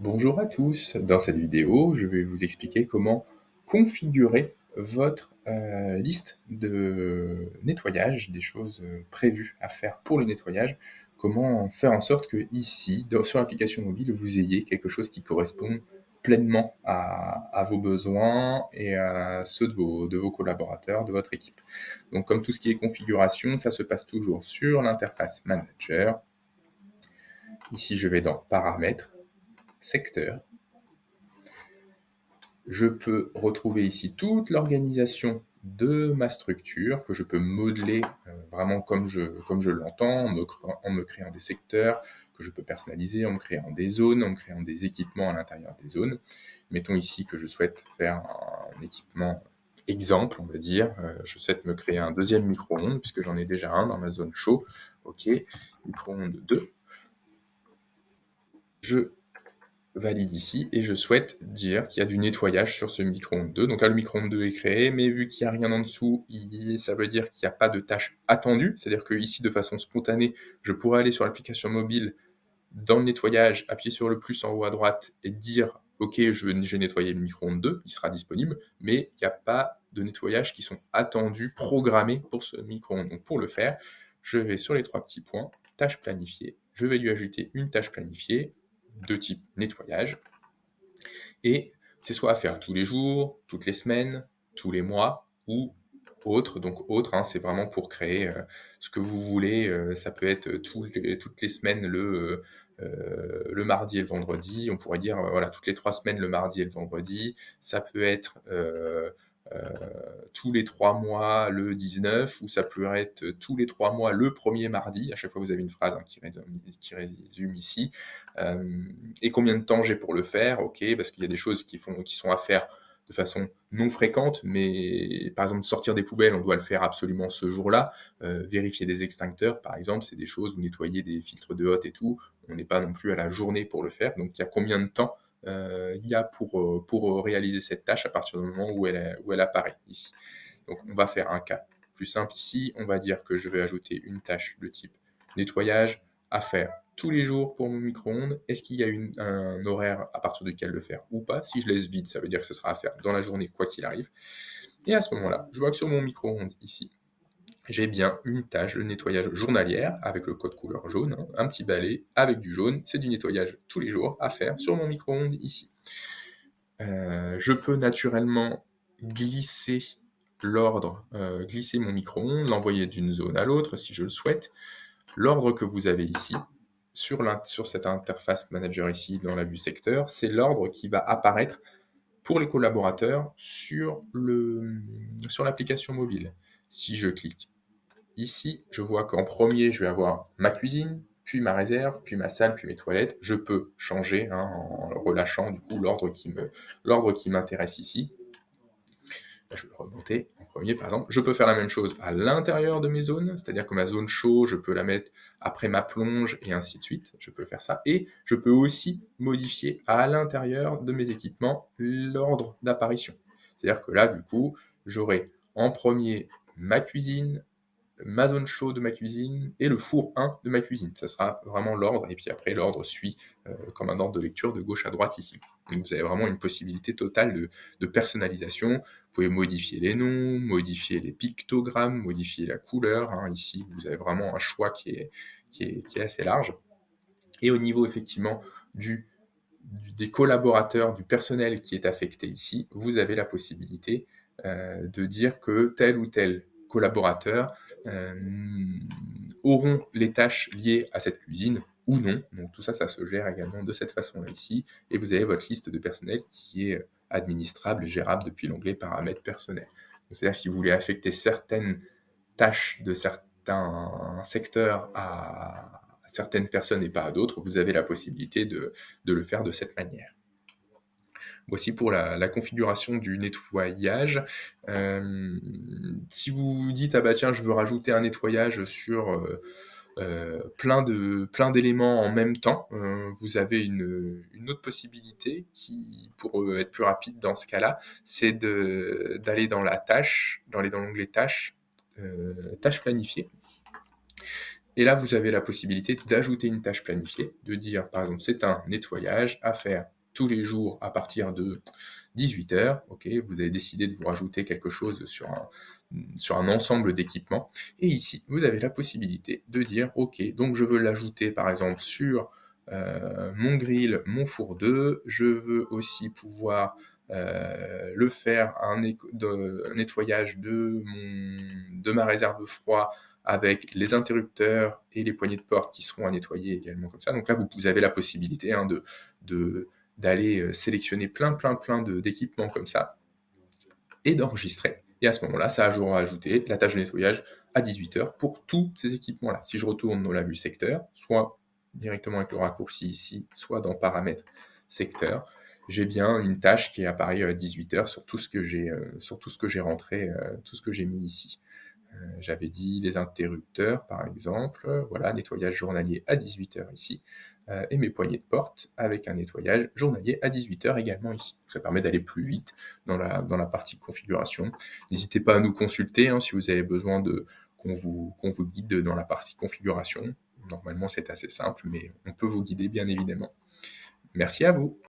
Bonjour à tous, dans cette vidéo, je vais vous expliquer comment configurer votre liste de nettoyage, des choses prévues à faire pour le nettoyage, comment faire en sorte que ici, sur l'application mobile, vous ayez quelque chose qui corresponde pleinement à vos besoins et à ceux de vos collaborateurs, de votre équipe. Donc comme tout ce qui est configuration, ça se passe toujours sur l'interface manager. Ici, je vais dans paramètres, secteur. Je peux retrouver ici toute l'organisation de ma structure que je peux modeler vraiment comme je l'entends, en me créant des secteurs que je peux personnaliser, en me créant des zones, en me créant des équipements à l'intérieur des zones. Mettons ici que je souhaite faire un équipement exemple, on va dire. Je souhaite me créer un deuxième micro-ondes, puisque j'en ai déjà un dans ma zone chaud. OK, micro-ondes 2. Je valide ici et je souhaite dire qu'il y a du nettoyage sur ce micro-ondes 2. Donc là, le micro-ondes 2 est créé, mais vu qu'il n'y a rien en dessous, ça veut dire qu'il n'y a pas de tâche attendue. C'est-à-dire que ici, de façon spontanée, je pourrais aller sur l'application mobile, dans le nettoyage, appuyer sur le plus en haut à droite et dire OK, j'ai nettoyé le micro-ondes 2, il sera disponible, mais il n'y a pas de nettoyage qui sont attendus, programmés pour ce micro-ondes. Donc pour le faire, je vais sur les trois petits points, tâche planifiée, je vais lui ajouter une tâche planifiée de type nettoyage, et c'est soit à faire tous les jours, toutes les semaines, tous les mois ou autre. Donc autre, c'est vraiment pour créer ce que vous voulez. Ça peut être toutes les semaines le mardi et le vendredi. On pourrait dire voilà, toutes les 3 semaines le mardi et le vendredi. Ça peut être euh, tous les 3 mois le 19, ou ça peut être tous les 3 mois le premier mardi. À chaque fois, vous avez une phrase qui résume ici. Et combien de temps j'ai pour le faire? OK, parce qu'il y a des choses qui sont à faire de façon non fréquente, mais par exemple sortir des poubelles, on doit le faire absolument ce jour-là. Vérifier des extincteurs, par exemple, c'est des choses, ou nettoyer des filtres de hotte et tout, on n'est pas non plus à la journée pour le faire. Donc il y a combien de temps il y a pour réaliser cette tâche à partir du moment où elle apparaît ici. Donc on va faire un cas plus simple ici. On va dire que je vais ajouter une tâche de type nettoyage à faire tous les jours pour mon micro-ondes. Est-ce qu'il y a un horaire à partir duquel le faire ou pas? Si je laisse vide, ça veut dire que ce sera à faire dans la journée quoi qu'il arrive. Et à ce moment-là, je vois que sur mon micro-ondes ici, j'ai bien une tâche de nettoyage journalière avec le code couleur jaune, un petit balai avec du jaune, c'est du nettoyage tous les jours à faire sur mon micro-ondes ici. Je peux naturellement glisser glisser mon micro-ondes, l'envoyer d'une zone à l'autre si je le souhaite. L'ordre que vous avez ici, sur cette interface manager ici, dans la vue secteur, c'est l'ordre qui va apparaître pour les collaborateurs sur l'application mobile. Si je clique ici, je vois qu'en premier, je vais avoir ma cuisine, puis ma réserve, puis ma salle, puis mes toilettes. Je peux changer en relâchant du coup l'ordre qui m'intéresse ici. Je vais remonter en premier, par exemple. Je peux faire la même chose à l'intérieur de mes zones, c'est-à-dire que ma zone chaud, je peux la mettre après ma plonge et ainsi de suite. Je peux faire ça. Et je peux aussi modifier à l'intérieur de mes équipements l'ordre d'apparition. C'est-à-dire que là, du coup, j'aurai en premier ma cuisine, ma zone chaude de ma cuisine et le four 1 de ma cuisine. Ça sera vraiment l'ordre, et puis après l'ordre suit comme un ordre de lecture de gauche à droite ici. Donc vous avez vraiment une possibilité totale de personnalisation. Vous pouvez modifier les noms, modifier les pictogrammes, modifier la couleur. Ici, vous avez vraiment un choix qui est assez large. Et au niveau effectivement des collaborateurs, du personnel qui est affecté ici, vous avez la possibilité de dire que tel ou tel collaborateur euh, auront les tâches liées à cette cuisine ou non. Donc tout ça, ça se gère également de cette façon-là ici. Et vous avez votre liste de personnel qui est administrable, gérable depuis l'onglet paramètres personnels. C'est-à-dire si vous voulez affecter certaines tâches de certains secteurs à certaines personnes et pas à d'autres, vous avez la possibilité de le faire de cette manière. Voici pour la configuration du nettoyage. Si vous dites, ah bah tiens, je veux rajouter un nettoyage sur plein d'éléments en même temps, vous avez une autre possibilité qui, pour être plus rapide dans ce cas-là, c'est d'aller dans l'onglet tâches, tâches planifiées, Et là, vous avez la possibilité d'ajouter une tâche planifiée, de dire, par exemple, c'est un nettoyage à faire tous les jours à partir de 18h. OK, vous avez décidé de vous rajouter quelque chose sur un ensemble d'équipements. Et ici, vous avez la possibilité de dire, OK, donc je veux l'ajouter, par exemple, sur mon grill, mon four 2. Je veux aussi pouvoir le faire un nettoyage de ma réserve froid avec les interrupteurs et les poignées de porte qui seront à nettoyer également comme ça. Donc là, vous avez la possibilité d'aller sélectionner plein d'équipements comme ça et d'enregistrer. Et à ce moment-là, ça aura ajouté la tâche de nettoyage à 18h pour tous ces équipements-là. Si je retourne dans la vue secteur, soit directement avec le raccourci ici, soit dans paramètres secteur, j'ai bien une tâche qui apparaît à 18h sur tout ce que j'ai rentré, tout ce que j'ai mis ici. J'avais dit les interrupteurs, par exemple, voilà, nettoyage journalier à 18h ici, et mes poignées de porte avec un nettoyage journalier à 18h également ici. Ça permet d'aller plus vite dans la partie configuration. N'hésitez pas à nous consulter hein, si vous avez besoin qu'on vous guide dans la partie configuration. Normalement, c'est assez simple, mais on peut vous guider bien évidemment. Merci à vous.